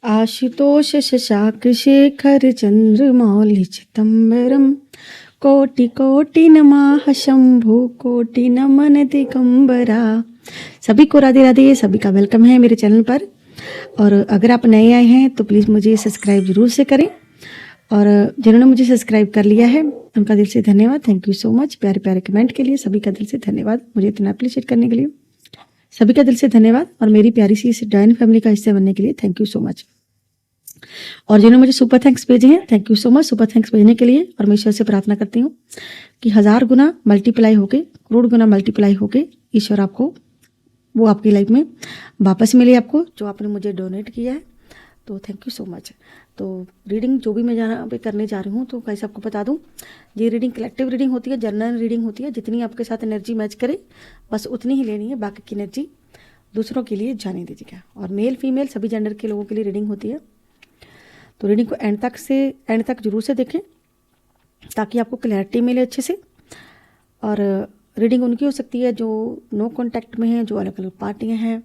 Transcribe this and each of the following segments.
आशुतोष शशांक शेखर चंद्रमौलि चिदंबरम कोटि कोटि नमः शंभु कोटि नमन दिगंबरा। सभी को राधे राधे, सभी का वेलकम है मेरे चैनल पर। और अगर आप नए आए हैं तो प्लीज़ मुझे सब्सक्राइब जरूर से करें, और जिन्होंने मुझे सब्सक्राइब कर लिया है उनका दिल से धन्यवाद। Thank you so much. प्यारे प्यारे कमेंट के लिए सभी का दिल से धन्यवाद, मुझे इतना अप्रिशिएट करने के लिए सभी का दिल से धन्यवाद। और मेरी प्यारी सी इस जॉइंट फैमिली का हिस्सा बनने के लिए थैंक यू सो मच। और जिन्होंने मुझे सुपर थैंक्स भेजे हैं, thank you so much super thanks भेजने के लिए। और मैं ईश्वर से प्रार्थना करती हूँ कि 1000 गुना मल्टीप्लाई होके, करोड़ गुना मल्टीप्लाई होके ईश्वर आपको वो आपकी लाइफ में वापस मिले, आपको जो आपने मुझे डोनेट किया है। तो थैंक यू सो मच। तो रीडिंग जो भी मैं यहाँ पे करने जा रही हूँ, तो कैसे आपको बता दूँ, ये रीडिंग कलेक्टिव रीडिंग होती है, जनरल रीडिंग होती है। जितनी आपके साथ एनर्जी मैच करे बस उतनी ही लेनी है, बाकी की एनर्जी दूसरों के लिए जाने दीजिएगा। और मेल फीमेल सभी जेंडर के लोगों के लिए रीडिंग होती है। तो रीडिंग को एंड तक जरूर से देखें ताकि आपको क्लैरिटी मिले अच्छे से। और रीडिंग उनकी हो सकती है जो नो कॉन्टैक्ट में है, जो अलग अलग पार्टियां हैं,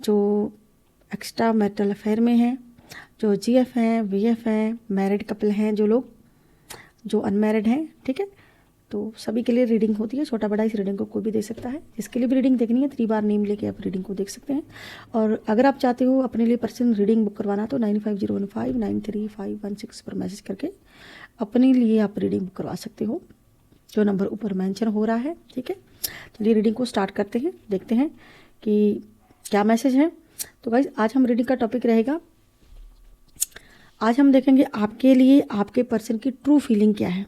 जो एक्स्ट्रा मैरिटल अफेयर में हैं, जो जीएफ हैं, वीएफ हैं, मैरिड कपल हैं, जो लोग जो अनमैरिड हैं, ठीक है। तो सभी के लिए रीडिंग होती है, छोटा बड़ा इस रीडिंग को कोई भी दे सकता है। जिसके लिए भी रीडिंग देखनी है 3 बार नेम लेके आप रीडिंग को देख सकते हैं। और अगर आप चाहते हो अपने लिए पर्सनल रीडिंग बुक करवाना तो 9501593516 पर मैसेज करके अपने लिए आप रीडिंग बुक करवा सकते हो, जो नंबर ऊपर मेंशन हो रहा है, ठीक है। चलिए रीडिंग को स्टार्ट करते हैं, देखते हैं कि क्या मैसेज है। तो गाइज आज हम रीडिंग का टॉपिक रहेगा, आज हम देखेंगे आपके लिए आपके पर्सन की ट्रू फीलिंग क्या है,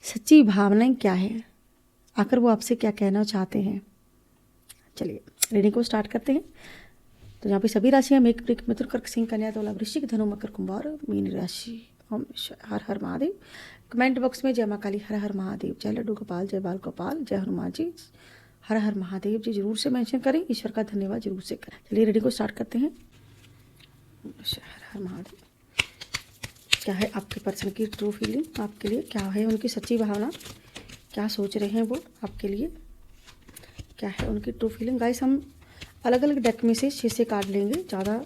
सच्ची भावनाएं क्या है, आखिर वो आपसे क्या कहना चाहते हैं। चलिए रीडिंग को स्टार्ट करते हैं। तो यहाँ पे सभी राशियां मेघ, वृश्चिक, मिथुन, कर्क, सिंह, कन्या, तुला, वृश्चिक, धनु, मकर, कुंभ और मीन राशि। ओम हर हर महादेव। कमेंट बॉक्स में जय मां काली, हर हर महादेव, जय लड्डू गोपाल, जय बाल गोपाल, जय हनुमान जी, हर हर महादेव जी जरूर से मेंशन करें, ईश्वर का धन्यवाद जरूर से करें। चलिए रीडिंग को स्टार्ट करते हैं। हर हर महादेव। क्या है आपके पर्सन की ट्रू फीलिंग, आपके लिए क्या है उनकी सच्ची भावना, क्या सोच रहे हैं वो आपके लिए, क्या है उनकी ट्रू फीलिंग। गाइस हम अलग अलग डेक में से 6 से कार्ड लेंगे, ज़्यादा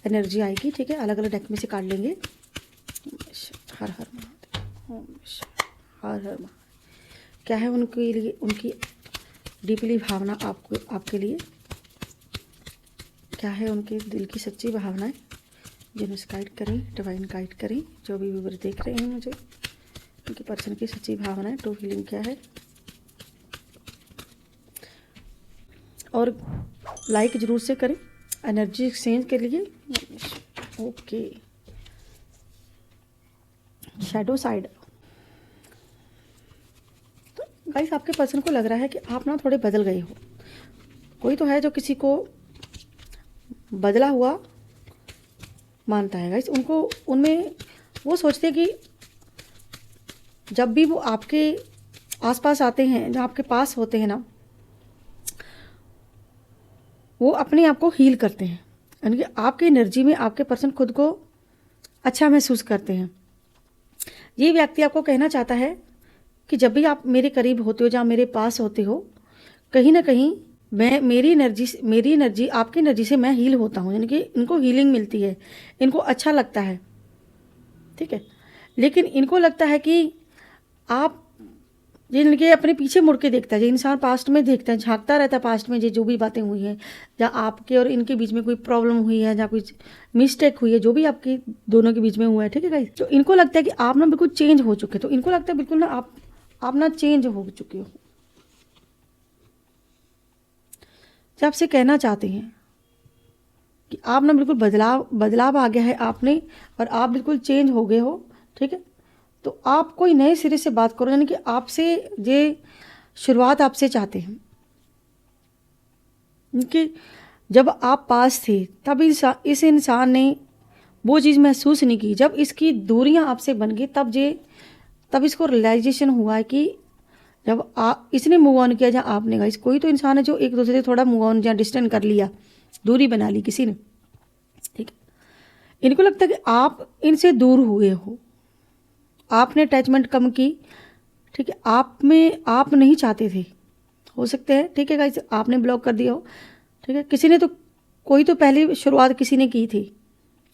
एनर्जी आएगी, ठीक है। अलग अलग डेक में से कार्ड लेंगे। हर हर महादेव, ओम हर हर महादेव। क्या है उनके लिए उनकी डीपली भावना आपके लिए, क्या है उनके दिल की सच्ची भावनाएं, जिन्हें गाइड करें, डिवाइन गाइड करें। जो भी व्यूअर देख रहे हैं मुझे, उनके पर्सन की सच्ची भावनाएं, ट्रू फीलिंग क्या है। और लाइक जरूर से करें एनर्जी एक्सचेंज के लिए। Okay, shadow side. तो गाइस आपके पर्सन को लग रहा है कि आप ना थोड़े बदल गए हो। कोई तो है जो किसी को बदला हुआ मानता है गाइस। उनको उनमें वो सोचते हैं कि जब भी वो आपके आसपास आते हैं, जब आपके पास होते हैं ना, वो अपने आप को हील करते हैं, यानी कि आपकी एनर्जी में आपके पर्सन खुद को अच्छा महसूस करते हैं। ये व्यक्ति आपको कहना चाहता है कि जब भी आप मेरे करीब होते हो, जहाँ मेरे पास होते हो, कहीं ना कहीं मेरी एनर्जी आपकी एनर्जी से मैं हील होता हूँ, यानी कि इनको हीलिंग मिलती है, इनको अच्छा लगता है, ठीक है। लेकिन इनको लगता है कि आप जिनके अपने पीछे मुड़ के देखता है, जो इंसान पास्ट में देखता है, झांकता रहता है पास्ट में, जो भी बातें हुई हैं, या आपके और इनके बीच में कोई प्रॉब्लम हुई है, या कुछ मिस्टेक हुई है, जो भी आपके दोनों के बीच में हुआ है, ठीक है गाइस। तो इनको लगता है कि आप ना बिल्कुल चेंज हो चुके, तो इनको लगता है बिल्कुल ना आप ना चेंज हो चुके हो। जब आपसे कहना चाहते हैं कि आप ना बिल्कुल बदलाव आ गया है आपने, और आप बिल्कुल चेंज हो गए हो, ठीक है। तो आप कोई नए सिरे से बात करो, यानी कि आपसे ये शुरुआत आपसे चाहते हैं कि जब आप पास थे तब इस इंसान ने वो चीज़ महसूस नहीं की। जब इसकी दूरियां आपसे बन गई तब इसको रियलाइजेशन हुआ है कि जब इसने मूव ऑन किया, जहाँ आपने गाइस, कोई तो इंसान है जो एक दूसरे से थोड़ा मूव ऑन, जहाँ डिस्टेंस कर लिया, दूरी बना ली किसी ने, ठीक है। इनको लगता है कि आप इनसे दूर हुए हो, आपने अटैचमेंट कम की, ठीक है। आप नहीं चाहते थे, हो सकते हैं, ठीक है गाइस, आपने ब्लॉक कर दिया हो, ठीक है। कोई तो पहली शुरुआत किसी ने की थी,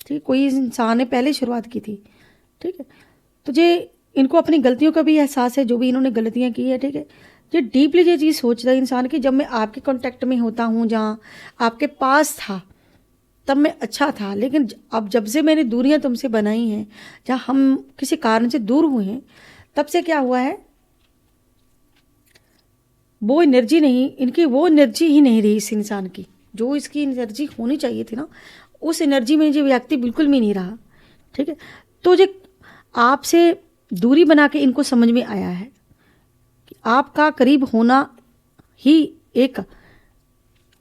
ठीक है, कोई इंसान ने पहले शुरुआत की थी, ठीक है। तो ये इनको अपनी गलतियों का भी एहसास है, जो भी इन्होंने गलतियाँ की है, ठीक है। ये डीपली ये चीज़ सोचता है इंसान कि जब मैं आपके कांटेक्ट में होता हूँ, जहाँ आपके पास था तब मैं अच्छा था, लेकिन अब जब से मैंने दूरियां तुमसे बनाई हैं, जहाँ हम किसी कारण से दूर हुए हैं, तब से क्या हुआ है, वो एनर्जी नहीं, इनकी वो एनर्जी ही नहीं रही इस इंसान की, जो इसकी एनर्जी होनी चाहिए थी ना, उस एनर्जी में जो व्यक्ति बिल्कुल भी नहीं रहा, ठीक है। तो जो आपसे दूरी बना के इनको समझ में आया है कि आपका करीब होना ही एक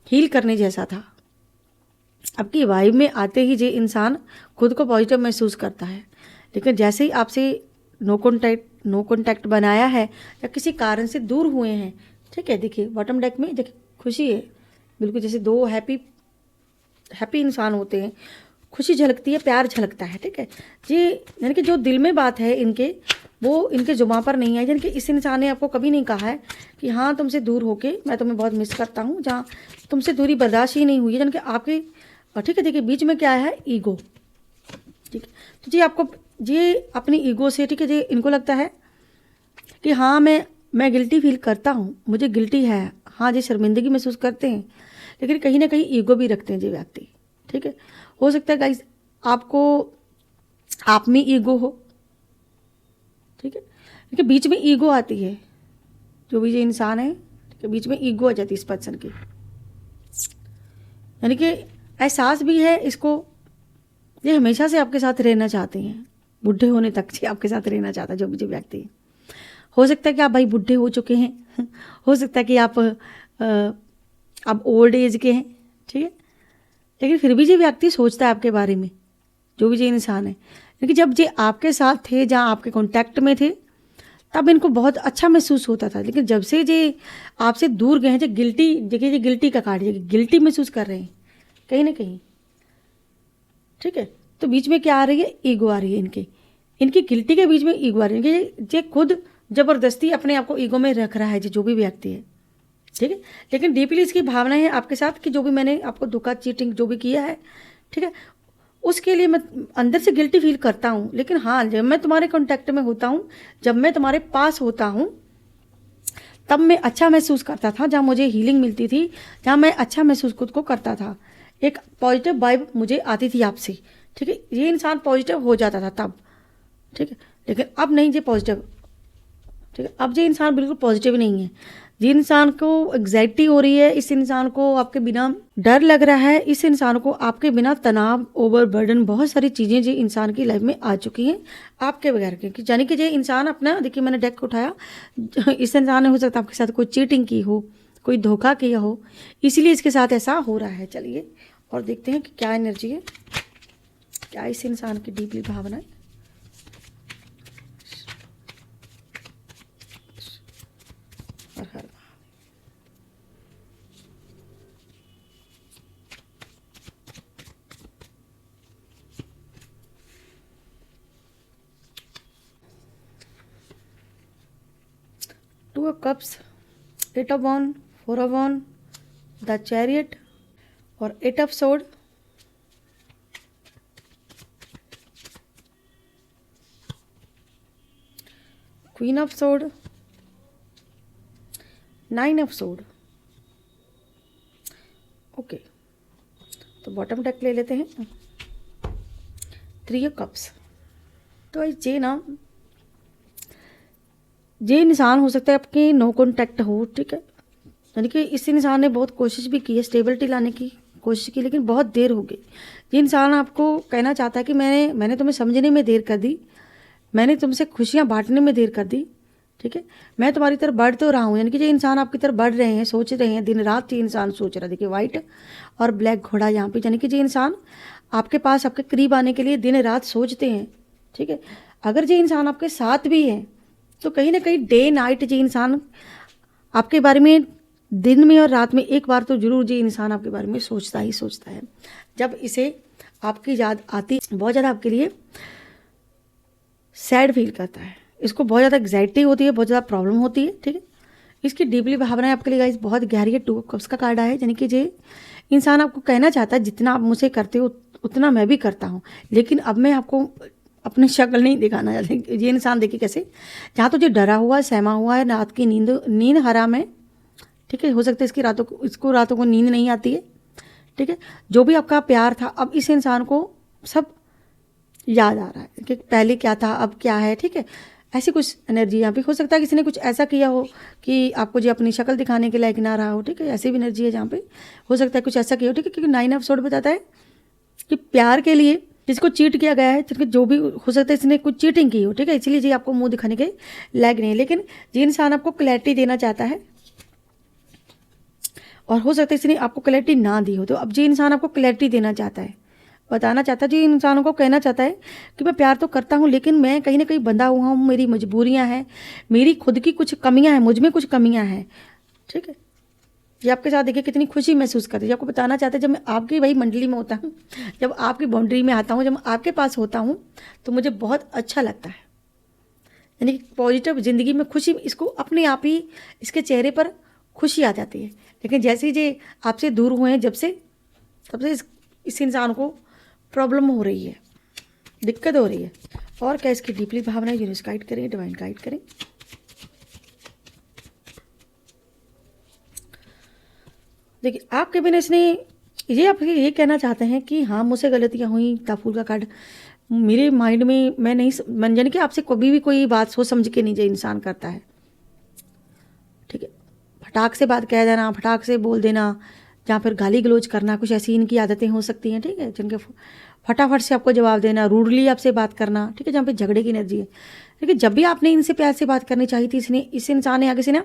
हील करने जैसा था। आपकी वाइब में आते ही ये इंसान खुद को पॉजिटिव महसूस करता है, लेकिन जैसे ही आपसे नो कॉन्टैक्ट बनाया है या किसी कारण से दूर हुए हैं, ठीक है। देखिए बॉटम डेक में देखिए खुशी है, बिल्कुल जैसे दो हैप्पी इंसान होते हैं, खुशी झलकती है, प्यार झलकता है, ठीक है जी। यानी कि जो दिल में बात है इनके, वो इनके जुबान पर नहीं है। यानी कि इस इंसान ने आपको कभी नहीं कहा है कि हाँ तुमसे दूर होके मैं तुम्हें बहुत मिस करता हूँ, जहाँ तुमसे दूरी बर्दाश्त ही नहीं हुई है, यानी कि आपके, ठीक है। देखिए बीच में क्या है, ईगो, ठीक है। तो जी आपको ये अपनी ईगो से, ठीक है जी, इनको लगता है कि हाँ मैं गिल्टी फील करता हूँ, मुझे गिल्टी है, हाँ जी शर्मिंदगी महसूस करते हैं, लेकिन कहीं ना कहीं ईगो भी रखते हैं जी व्यक्ति, ठीक है। हो सकता है गाइस आपको आप में ईगो हो, ठीक है, लेकिन बीच में ईगो आती है, जो भी ये इंसान है, ठीक है, बीच में ईगो आ जाती है इस पर्सन की, यानी कि एहसास भी है इसको, ये हमेशा से आपके साथ रहना चाहते हैं, बुढ़े होने तक से आपके साथ रहना चाहता है जो भी जो व्यक्ति है। हो सकता है कि आप भाई बुढ़े हो चुके हैं हो सकता है कि आप ओल्ड एज के हैं, ठीक है, लेकिन फिर भी ये व्यक्ति सोचता है आपके बारे में, जो भी ये इंसान है। लेकिन जब ये आपके साथ थे, जहाँ आपके कांटेक्ट में थे, तब इनको बहुत अच्छा महसूस होता था, लेकिन जब से ये आपसे दूर गए हैं, जो गिल्टी, देखिए ये गिल्टी का कार्ड है, गिल्टी महसूस कर रहे हैं कहीं ना कहीं, ठीक है। तो बीच में क्या आ रही है, ईगो आ रही है इनकी गिल्टी के बीच में ईगो आ रही है, कि ये खुद जबरदस्ती अपने आप को ईगो में रख रहा है जो भी व्यक्ति है, ठीक है। लेकिन डीपली इसकी भावना है आपके साथ कि जो भी मैंने आपको धोखा, चीटिंग जो भी किया है, ठीक है, उसके लिए मैं अंदर से गिल्टी फील करता हूँ, लेकिन हाँ जब मैं तुम्हारे कांटेक्ट में होता हूँ, जब मैं तुम्हारे पास होता हूँ, तब मैं अच्छा महसूस करता था, जहाँ मुझे हीलिंग मिलती थी, जहाँ मैं अच्छा महसूस खुद को करता था, एक पॉजिटिव वाइब मुझे आती थी आपसे, ठीक है। ये इंसान पॉजिटिव हो जाता था तब, ठीक है, लेकिन अब नहीं, ये पॉजिटिव, ठीक है, अब ये इंसान बिल्कुल पॉजिटिव नहीं है। जिस इंसान को एग्जाइटी हो रही है, इस इंसान को आपके बिना डर लग रहा है, इस इंसान को आपके बिना तनाव, ओवरबर्डन, बहुत सारी चीज़ें जो इंसान की लाइफ में आ चुकी हैं आपके बगैर के, यानी कि ये इंसान अपना, देखिए मैंने डेक उठाया, इस इंसान ने हो सकता है आपके साथ कोई चीटिंग की हो, कोई धोखा किया हो, इसीलिए इसके साथ ऐसा हो रहा है। चलिए और देखते हैं कि क्या एनर्जी है, क्या इस इंसान की डीपली भावना है। हर 2 of Cups, 8 of Wands, 4 of Wands, the Chariot और 8 of Swords, Queen of Swords, 9 of Swords। Okay, तो बॉटम डेक ले लेते हैं, 3 of Cups। तो ये ना, ये इंसान हो सकता है आपके नो कॉन्टैक्ट हो, ठीक है, यानी कि इस इंसान ने बहुत कोशिश भी की है, स्टेबिलिटी लाने की कोशिश की, लेकिन बहुत देर हो गई। ये इंसान आपको कहना चाहता है कि मैंने तुम्हें समझने में देर कर दी, मैंने तुमसे खुशियाँ बांटने में देर कर दी, ठीक है, मैं तुम्हारी तरफ बढ़ तो रहा हूँ, यानी कि ये इंसान आपकी तरफ बढ़ रहे हैं, सोच रहे हैं, दिन रात ये इंसान सोच रहा है। देखिए वाइट और ब्लैक घोड़ा यहाँ पे, यानी कि ये इंसान आपके पास, आपके करीब आने के लिए दिन रात सोचते हैं, ठीक है। अगर ये इंसान आपके साथ भी है, तो कहीं ना कहीं डे नाइट ये इंसान आपके बारे में दिन में और रात में एक बार तो जरूर ये इंसान आपके बारे में सोचता ही सोचता है। जब इसे आपकी याद आती, बहुत ज़्यादा आपके लिए सैड फील करता है, इसको बहुत ज़्यादा एग्जाइटी होती है, बहुत ज़्यादा प्रॉब्लम होती है, ठीक है। इसकी डीपली भावनाएं आपके लिए गाइस बहुत गहरी है। 2 of Cups का कार्ड आया है, यानी कि ये इंसान आपको कहना चाहता है जितना आप मुझे करते हो उतना मैं भी करता हूँ, लेकिन अब मैं आपको अपनी शक्ल नहीं दिखाना चाहती। ये इंसान देखिए कैसे, जहाँ तुझे डरा हुआ है, सहमा हुआ है, रात की नींद हराम है, ठीक है, हो सकता है इसको रातों को नींद नहीं आती है, ठीक है। जो भी आपका प्यार था अब इस इंसान को सब याद आ रहा है कि पहले क्या था अब क्या है, ठीक है। ऐसी कुछ एनर्जी यहाँ पे हो सकता है किसी ने कुछ ऐसा किया हो कि आपको जो अपनी शक्ल दिखाने के लायक ना रहा हो, ठीक है। ऐसी भी एनर्जी है जहाँ पे हो सकता है कुछ ऐसा किया हो, ठीक है, क्योंकि 9 एपिसोड बताता है कि प्यार के लिए जिसको चीट किया गया है, जो भी हो सकता है इसने कुछ चीटिंग की हो, ठीक है, इसलिए जी आपको मुंह दिखाने के लायक नहीं है। लेकिन ये इंसान आपको क्लैरिटी देना चाहता है और हो सकता है इसने आपको क्लैरिटी ना दी हो, तो अब ये इंसान आपको क्लैरिटी देना चाहता है, बताना चाहता है, जी इंसानों को कहना चाहता है कि मैं प्यार तो करता हूँ लेकिन मैं कहीं ना कहीं बंधा हुआ हूँ, मेरी मजबूरियाँ हैं, मेरी खुद की कुछ कमियाँ हैं, मुझ में कुछ कमियाँ हैं, ठीक है। ये आपके साथ देखिए कितनी खुशी महसूस करती है, आपको बताना चाहते हैं जब मैं आपकी भाई मंडली में होता हूँ, जब आपकी बाउंड्री में आता हूँ, जब आपके पास होता हूँ तो मुझे बहुत अच्छा लगता है। यानी कि पॉजिटिव ज़िंदगी में खुशी, इसको अपने आप ही इसके चेहरे पर खुशी आ जाती है। लेकिन जैसे ही ये आपसे दूर हुए हैं जब से, तब से इस इंसान को प्रॉब्लम हो रही है, दिक्कत हो रही है। और क्या इसकी डीपली भावनाएं यूनिवर्स गाइड करें, डिवाइन गाइड करें। देखिए आपके बिना इसने ये आपके ये कहना चाहते हैं कि हाँ मुझसे गलतियाँ हुई, ताफूल का कार्ड मेरे माइंड में मैं नहीं मंजन कि आपसे कभी भी कोई बात सोच समझ के नहीं जो इंसान करता है, ठीक है। फटाक से बात कह देना, फटाक से बोल देना, जहाँ पर गाली गलौज करना, कुछ ऐसी इनकी आदतें हो सकती हैं, ठीक है, जिनके फटाफट से आपको जवाब देना, रूडली आपसे बात करना, ठीक है, जहाँ पे झगड़े की एनर्जी है। लेकिन जब भी आपने इनसे प्यार से बात करनी चाहिए थी, इस इंसान ने आगे से ना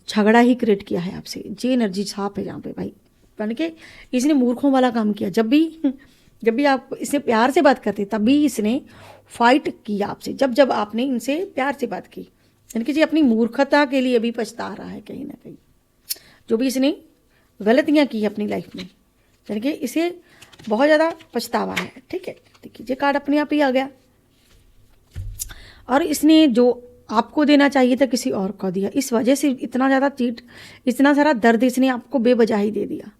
झगड़ा ही क्रिएट किया है आपसे। जी एनर्जी छाप है जहाँ पे भाई, यानी कि इसने मूर्खों वाला काम किया। जब भी आप इससे प्यार से बात करते तभी इसने फाइट किया आपसे, जब आपने इनसे प्यार से बात की, यानी कि जी अपनी मूर्खता के लिए भी पछता रहा है कहीं ना कहीं, जो भी इसने गलतियाँ की अपनी लाइफ में, यानी कि इसे बहुत ज़्यादा पछतावा है, ठीक है। देखिए ये कार्ड अपने आप ही आ गया और इसने जो आपको देना चाहिए था किसी और को दिया, इस वजह से इतना ज़्यादा इतना सारा दर्द इसने आपको बेवजह ही दे दिया।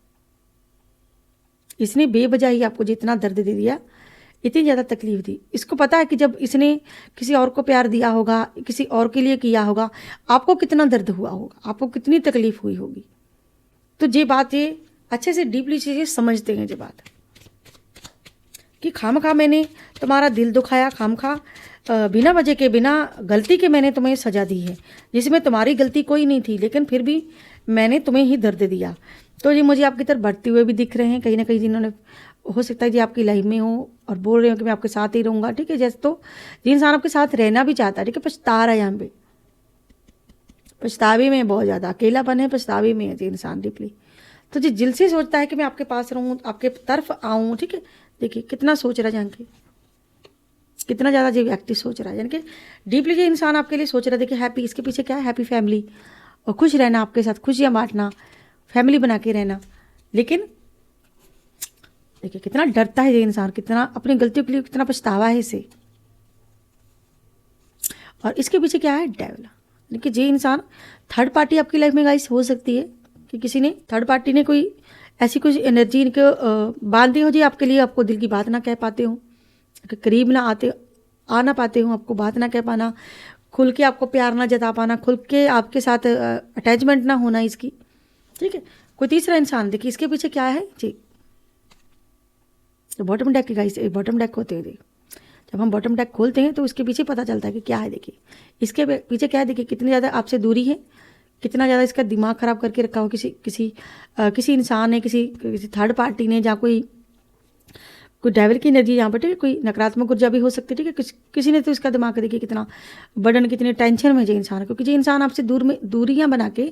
इसने बेवजह ही आपको जितना दर्द दे दिया, इतनी ज़्यादा तकलीफ दी। इसको पता है कि जब इसने किसी और को प्यार दिया होगा, किसी और के लिए किया होगा, आपको कितना दर्द हुआ होगा, आपको कितनी तकलीफ हुई होगी। तो ये बात ये अच्छे से डीपली चीज़ें समझते हैं, ये बात कि खामखा मैंने तुम्हारा दिल दुखाया, खामखा बिना वजह के, बिना गलती के मैंने तुम्हें सजा दी है, जिसमें तुम्हारी गलती कोई नहीं थी, लेकिन फिर भी मैंने तुम्हें ही दर्द दिया। तो ये मुझे आपकी तरफ बढ़ते हुए भी दिख रहे हैं कहीं ना कहीं, जिन्होंने हो सकता है जी आपकी लाइफ में हो और बोल रहे हो कि मैं आपके साथ ही रहूँगा, ठीक है। जैसे तो जी इंसान आपके साथ रहना भी चाहता है, ठीक है, पछता रहा है, यहाँ पे पछतावे में बहुत ज़्यादा अकेलापन है, पछतावे में है जी इंसान डीपली। तो जी दिल से सोचता है कि मैं आपके पास रहूँ, आपके तरफ आऊँ, ठीक है। देखिए कितना सोच रहा है, जान के कितना ज़्यादा जी व्यक्ति सोच रहा है, यानी कि डीपली ये इंसान आपके लिए सोच रहा है। देखिए हैप्पी, इसके पीछे क्या है, हैप्पी फैमिली और खुश रहना, आपके साथ खुशियाँ बांटना, फैमिली बना के रहना। लेकिन देखिए कितना डरता है ये इंसान, कितना अपनी गलतियों के लिए कितना पछतावा है इसे। और इसके पीछे क्या है, डेविल। लेकिन ये इंसान थर्ड पार्टी आपकी लाइफ में गाइस हो सकती है कि किसी ने थर्ड पार्टी ने कोई ऐसी कुछ एनर्जी इनको बांध दी हो जी आपके लिए, आपको दिल की बात ना कह पाते हो, करीब ना आ ना पाते हो, आपको बात ना कह पाना, खुल के आपको प्यार ना जता पाना, खुल के आपके साथ अटैचमेंट ना होना इसकी, ठीक है। कोई तीसरा इंसान, देखिए इसके पीछे क्या है जी, तो बॉटम डेक के गाइस, बॉटम डेक होते हैं, जब हम बॉटम डेक खोलते हैं तो उसके पीछे पता चलता है कि क्या है। देखिए इसके पीछे क्या है, देखिए कितनी ज़्यादा आपसे दूरी है, कितना ज़्यादा इसका दिमाग ख़राब करके रखा हो किसी इंसान ने, किसी थर्ड पार्टी ने, या कोई डेविल की एनर्जी यहाँ पर, ठीक है, कोई नकारात्मक ऊर्जा भी हो सकती है, ठीक है। किसी ने तो इसका दिमाग देखिए कितना बर्डन, कितने टेंशन में जो इंसान, क्योंकि जो इंसान आपसे दूरियाँ बना के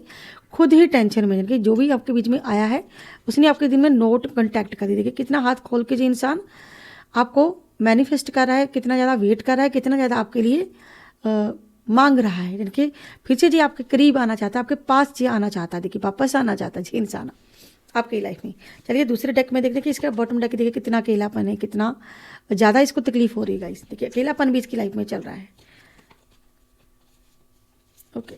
खुद ही टेंशन में, कि जो भी आपके बीच में आया है उसने आपके दिन में नोट कॉन्टैक्ट कर दी। देखिए कितना हाथ खोल के जो इंसान आपको मैनिफेस्ट कर रहा है, कितना ज़्यादा वेट कर रहा है, कितना ज़्यादा आपके लिए मांग रहा है, यानी कि फिर से जी आपके करीब आना चाहता है, आपके पास जी आना चाहता है, देखिए वापस आना चाहता है जी इंसान आपकी लाइफ में। चलिए दूसरे डेक में देखते कि इसका बॉटम डेक देखिए कितना अकेलापन है, कितना ज़्यादा इसको तकलीफ हो रही है गाइस। देखिए अकेलापन भी इसकी लाइफ में चल रहा है, ओके।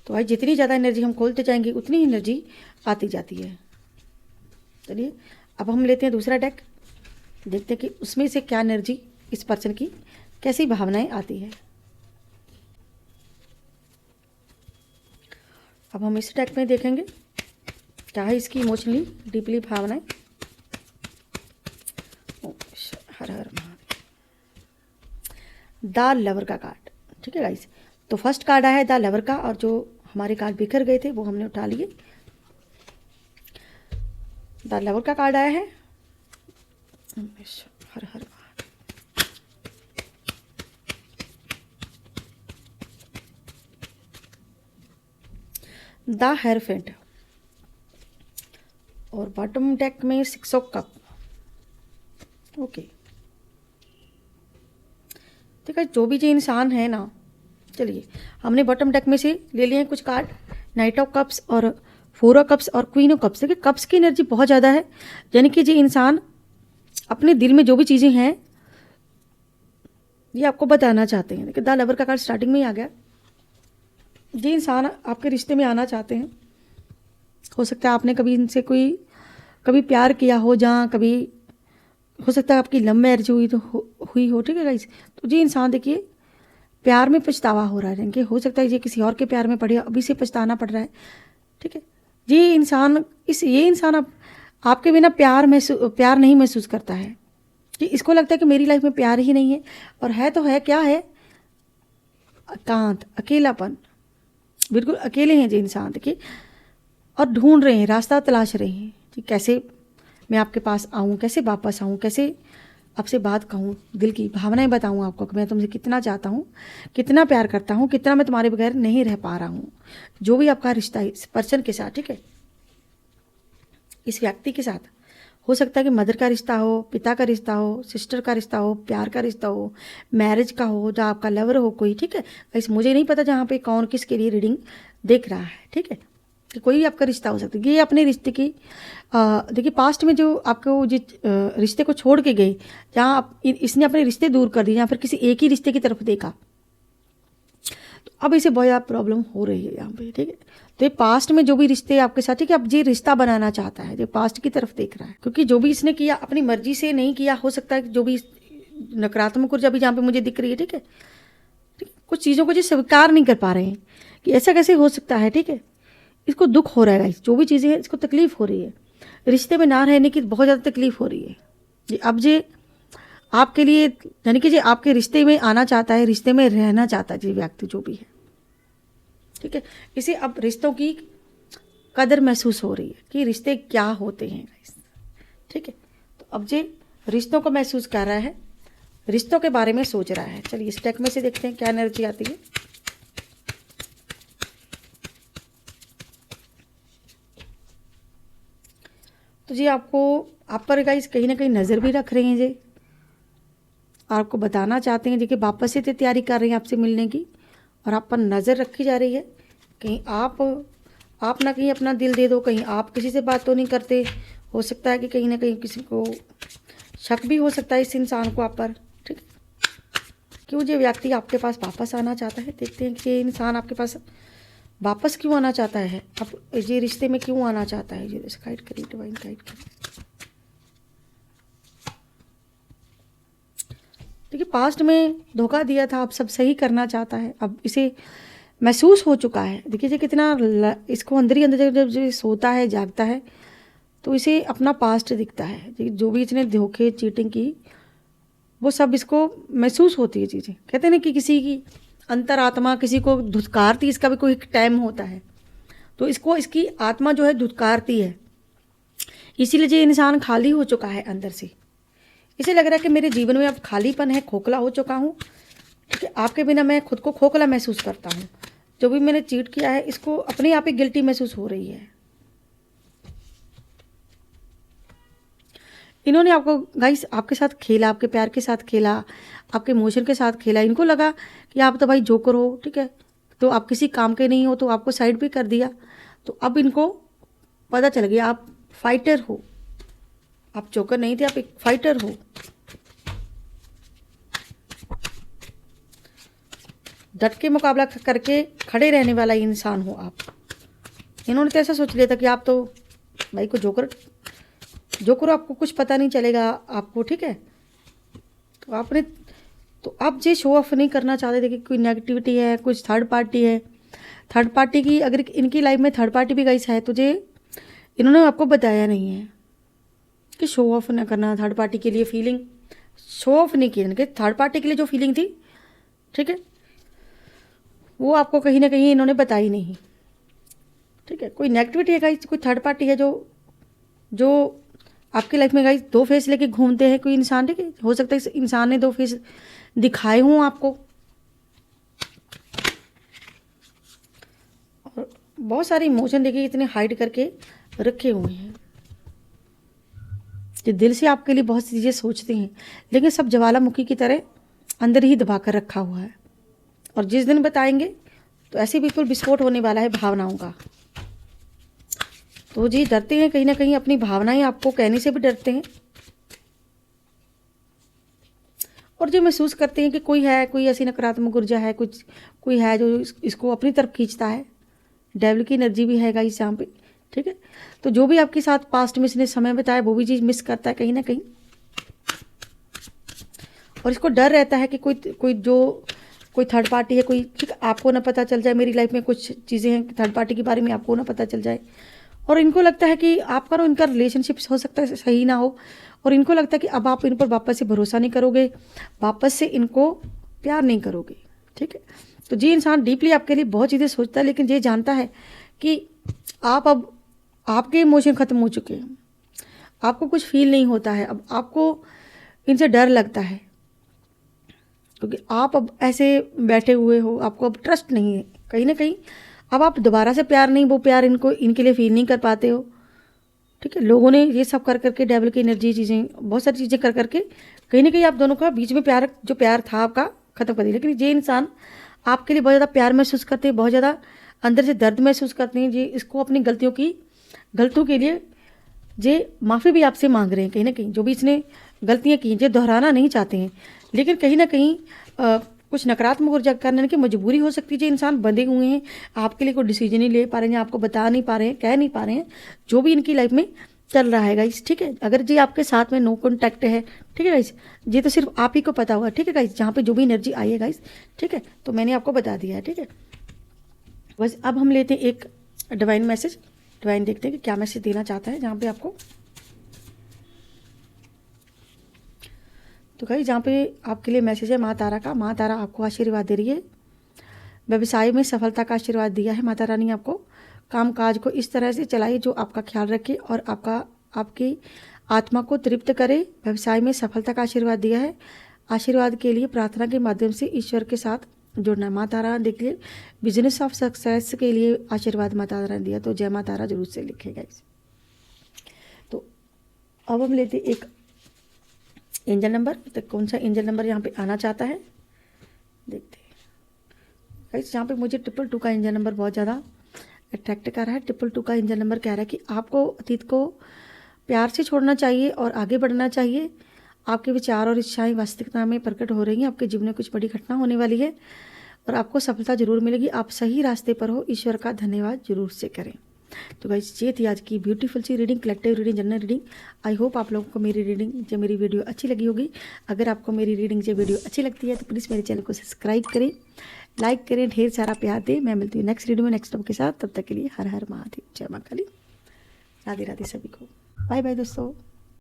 तो भाई जितनी ज़्यादा एनर्जी हम खोलते जाएंगे उतनी एनर्जी आती जाती है। चलिए अब हम लेते हैं दूसरा डेक, देखते हैं कि उसमें से क्या एनर्जी इस पर्सन की, कैसी भावनाएं आती है। अब हम इस डेक में देखेंगे क्या है इसकी इमोशनली डीपली भावनाएं। हर हर महादेव। द लवर का कार्ड, ठीक है गाइस। तो फर्स्ट कार्ड आया है द लवर का, और जो हमारे कार्ड बिखर गए थे वो हमने उठा लिए। द लवर का कार्ड आया है। हर हर महादेव। द हेयरफेंट, और बॉटम डेक में 6 ऑफ कप। ओके, ठीक है। जो भी जो इंसान है ना, चलिए हमने बॉटम डेक में से ले लिए हैं कुछ कार्ड, नाइट ऑफ कप्स और 4 ऑफ कप्स और क्वीन ऑफ कप्स। देखिए कप्स की एनर्जी बहुत ज़्यादा है, यानी कि जो इंसान अपने दिल में जो भी चीज़ें हैं ये आपको बताना चाहते हैं। देखिए द लवर का कार्ड स्टार्टिंग में ही आ गया। ये इंसान आपके रिश्ते में आना चाहते हैं। हो सकता है आपने कभी इनसे कभी प्यार किया हो, जहाँ कभी हो सकता है आपकी लव मैरिज हुई हो, ठीक है गाइस। तो ये इंसान देखिए प्यार में पछतावा हो रहा है, यानी कि हो सकता है ये किसी और के प्यार में पड़े, अभी से पछताना पड़ रहा है, ठीक है। ये इंसान अब आपके बिना प्यार नहीं महसूस करता है, कि इसको लगता है कि मेरी लाइफ में प्यार ही नहीं है, और है तो है क्या है, एकांत, अकेलापन, बिल्कुल अकेले हैं ये इंसान देखिए, और ढूंढ रहे हैं, रास्ता तलाश रहे हैं कि कैसे मैं आपके पास आऊँ, कैसे वापस आऊँ, कैसे आपसे बात कहूँ, दिल की भावनाएं बताऊँ आपको कि मैं तुमसे कितना चाहता हूँ, कितना प्यार करता हूँ, कितना मैं तुम्हारे बगैर नहीं रह पा रहा हूँ। जो भी आपका रिश्ता है इस पर्सन के साथ, ठीक है, इस व्यक्ति के साथ, हो सकता है कि मदर का रिश्ता हो, पिता का रिश्ता हो, सिस्टर का रिश्ता हो, प्यार का रिश्ता हो, मैरिज का हो, जहाँ आपका लवर हो कोई, ठीक है। वैसे मुझे नहीं पता जहाँ पे कौन किसके लिए रीडिंग देख रहा है, ठीक है, कि कोई भी आपका रिश्ता हो सकता है। ये अपने रिश्ते की देखिए पास्ट में जो आपको जिस रिश्ते को छोड़ के गए, जहाँ इसने अपने रिश्ते दूर कर दिए, या फिर किसी एक ही रिश्ते की तरफ देखा, तो अब इसे बहुत ज़्यादा प्रॉब्लम हो रही है यहाँ पे, ठीक है। तो ये पास्ट में जो भी रिश्ते आपके साथ, ठीक है, अब ये रिश्ता बनाना चाहता है, जो पास्ट की तरफ देख रहा है, क्योंकि जो भी इसने किया अपनी मर्जी से नहीं किया, हो सकता है जो भी नकारात्मक ऊर्जा भी जहाँ पे मुझे दिख रही है, ठीक है, कुछ चीज़ों को जो स्वीकार नहीं कर पा रहे हैं कि ऐसा कैसे हो सकता है, ठीक है। इसको दुख हो रहा है, जो भी चीज़ें हैं इसको तकलीफ हो रही है, रिश्ते में ना रहने की बहुत ज़्यादा तकलीफ हो रही है। ये अब जे आपके लिए, यानी कि जो आपके रिश्ते में आना चाहता है, रिश्ते में रहना चाहता है जी व्यक्ति जो भी है, ठीक है, इसे अब रिश्तों की कदर महसूस हो रही है कि रिश्ते क्या होते हैं, ठीक है। तो अब जे रिश्तों को महसूस कर रहा है, रिश्तों के बारे में सोच रहा है। चलिए इस डेक में से देखते हैं क्या एनर्जी आती है। तो जी आपको आप पर गाइस कहीं ना कहीं नज़र भी रख रहे हैं जी, आपको बताना चाहते हैं जी कि वापस से तैयारी कर रहे हैं आपसे मिलने की, और आप पर नज़र रखी जा रही है। कहीं आप ना कहीं अपना दिल दे दो, कहीं आप किसी से बात तो नहीं करते, हो सकता है कि कहीं ना कहीं किसी को शक भी हो सकता है इस इंसान को आप पर, ठीक है। क्यों ये व्यक्ति आपके पास वापस आना चाहता है, देखते हैं कि ये इंसान आपके पास वापस क्यों आना चाहता है, अब ये रिश्ते में क्यों आना चाहता है। ये गाइड करिए, डिवाइन गाइड करिए। देखिए पास्ट में धोखा दिया था, अब सब सही करना चाहता है, अब इसे महसूस हो चुका है। देखिए ये कितना इसको अंदर ही अंदर जब जो सोता है, जागता है, तो इसे अपना पास्ट दिखता है। जो भी इसने धोखे चीटिंग की वो सब इसको महसूस होती है चीज़ें। कहते हैं ना कि किसी की अंतरात्मा किसी को धुतकारती, इसका भी कोई एक टाइम होता है, तो इसको इसकी आत्मा जो है धुतकारती है, इसीलिए ये इंसान खाली हो चुका है अंदर से। इसे लग रहा है कि मेरे जीवन में अब खालीपन है, खोखला हो चुका हूँ, ठीक है, आपके बिना मैं खुद को खोखला महसूस करता हूँ। जो भी मैंने चीट किया है इसको अपने आप ही गिल्टी महसूस हो रही है। इन्होंने आपको गाइस आपके साथ खेला, आपके प्यार के साथ खेला, आपके इमोशन के साथ खेला। इनको लगा कि आप तो भाई जोकर हो, ठीक है, तो आप किसी काम के नहीं हो, तो आपको साइड भी कर दिया। तो अब इनको पता चल गया आप फाइटर हो, आप जोकर नहीं थे, आप एक फाइटर हो, डट के मुकाबला करके खड़े रहने वाला इंसान हो आप। इन्होंने तो ऐसा सोच लिया था कि आप तो भाई को जोकर जो करो आपको कुछ पता नहीं चलेगा आपको, ठीक है। तो आपने तो आप ये शो ऑफ नहीं करना चाहते थे कि कोई नेगेटिविटी है, कुछ थर्ड पार्टी है। थर्ड पार्टी की अगर इनकी लाइफ में थर्ड पार्टी भी गाइस है तो ये इन्होंने आपको बताया नहीं है कि शो ऑफ ना करना। थर्ड पार्टी के लिए फीलिंग शो ऑफ नहीं की इनके, थर्ड पार्टी के लिए जो फीलिंग थी, ठीक है, वो आपको कहीं ना कहीं इन्होंने बताई नहीं, ठीक है। कोई नेगेटिविटी है गाइस, कोई थर्ड पार्टी है जो जो आपकी लाइफ में गाइस दो फेस लेके घूमते हैं कोई इंसान, ठीक है। हो सकता है इस इंसान ने दो फेस दिखाए हों आपको, और बहुत सारे इमोशन देखिए इतने हाइड करके रखे हुए हैं। जो दिल से आपके लिए बहुत सी चीज़ें सोचते हैं, लेकिन सब ज्वालामुखी की तरह अंदर ही दबा कर रखा हुआ है। और जिस दिन बताएंगे तो ऐसे बिल्कुल विस्फोट होने वाला है भावनाओं का। तो जी डरते हैं कहीं ना कहीं, अपनी भावनाएं आपको कहने से भी डरते हैं। और जो महसूस करते हैं कि कोई है, कोई ऐसी नकारात्मक ऊर्जा है, कुछ कोई है जो इसको अपनी तरफ खींचता है। डेविल की एनर्जी भी है गाइस यहाँ पे, ठीक है। तो जो भी आपके साथ पास्ट में इसने समय बताया वो भी चीज़ मिस करता है कहीं ना कहीं, और इसको डर रहता है कि कोई थर्ड पार्टी है, कोई, ठीक, आपको ना पता चल जाए। मेरी लाइफ में कुछ चीज़ें हैं थर्ड पार्टी के बारे में, आपको ना पता चल जाए। और इनको लगता है कि आपका और इनका रिलेशनशिप हो सकता है सही ना हो, और इनको लगता है कि अब आप इन पर वापस से भरोसा नहीं करोगे, वापस से इनको प्यार नहीं करोगे, ठीक है। तो जी इंसान डीपली आपके लिए बहुत चीज़ें सोचता है, लेकिन ये जानता है कि आप अब आपके इमोशन ख़त्म हो चुके हैं, आपको कुछ फील नहीं होता है, अब आपको इनसे डर लगता है, क्योंकि आप अब ऐसे बैठे हुए हो, आपको अब ट्रस्ट नहीं है कहीं ना कहीं। अब आप दोबारा से प्यार नहीं, वो प्यार इनके लिए फील नहीं कर पाते हो, ठीक है। लोगों ने ये सब कर करके, डेविल की एनर्जी चीज़ें, बहुत सारी चीज़ें कर करके कहीं ना कहीं आप दोनों का बीच में प्यार, जो प्यार था आपका, ख़त्म कर दिया। लेकिन ये इंसान आपके लिए बहुत ज़्यादा प्यार महसूस करते हैं, बहुत ज़्यादा अंदर से दर्द महसूस करते हैं। ये इसको अपनी गलतियों के लिए ये माफ़ी भी आपसे मांग रहे हैं कहीं ना कहीं। जो भी इसने गलतियाँ की ये दोहराना नहीं चाहते हैं, लेकिन कहीं ना कहीं कुछ नकारात्मक ऊर्जा करने की मजबूरी हो सकती है। जो इंसान बंधे हुए हैं, आपके लिए कोई डिसीजन नहीं ले पा रहे हैं, आपको बता नहीं पा रहे हैं, कह नहीं पा रहे हैं जो भी इनकी लाइफ में चल रहा है गाइस, ठीक है। अगर जी आपके साथ में नो कॉन्टैक्ट है, ठीक है गाइस, ये तो सिर्फ आप ही को पता होगा, ठीक है गाइस, जहाँ पे जो भी एनर्जी आई है गाइस, ठीक है। तो मैंने आपको बता दिया है, ठीक है। बस अब हम लेते हैं एक डिवाइन मैसेज। डिवाइन देखते हैं कि क्या मैसेज देना चाहता है जहाँ पे आपको। तो गाइस जहाँ पे आपके लिए मैसेज है माँ तारा का। माँ तारा आपको आशीर्वाद दे रही है, व्यवसाय में सफलता का आशीर्वाद दिया है माँ तारा ने आपको। काम काज को इस तरह से चलाइए जो आपका ख्याल रखे और आपकी आत्मा को तृप्त करे। व्यवसाय में सफलता का आशीर्वाद दिया है। आशीर्वाद के लिए प्रार्थना के माध्यम से ईश्वर के साथ जुड़ना है। माँ तारा देखिए बिजनेस ऑफ सक्सेस के लिए आशीर्वाद माँ तारा ने दिया, तो जय माँ तारा जरूर से लिखेगा इसे। तो अब हम लेते एक एंजल नंबर। तो कौन सा एंजल नंबर यहाँ पे आना चाहता है देखते हैं गाइस। यहाँ पे मुझे 222 का एंजल नंबर बहुत ज़्यादा अट्रैक्ट कर रहा है। 222 का एंजल नंबर कह रहा है कि आपको अतीत को प्यार से छोड़ना चाहिए और आगे बढ़ना चाहिए। आपके विचार और इच्छाएं वास्तविकता में प्रकट हो रही हैं। आपके जीवन में कुछ बड़ी घटना होने वाली है और आपको सफलता जरूर मिलेगी। आप सही रास्ते पर हो, ईश्वर का धन्यवाद जरूर से करें। तो गाइस ये थी आज की ब्यूटीफुल सी reading, collective reading, general reading. I hope आप लोगों को मेरी रीडिंग जो मेरी वीडियो अच्छी लगी होगी। अगर आपको मेरी रीडिंग जो वीडियो अच्छी लगती है तो प्लीज़ मेरे चैनल को सब्सक्राइब करें, लाइक करें, ढेर सारा प्यार दें। मैं मिलती हूँ नेक्स्ट वीडियो में नेक्स्ट टॉपिक के साथ। तब तक के लिए हर हर महादेव, जय माँ काली, राधे राधे सभी को, बाय बाय दोस्तों।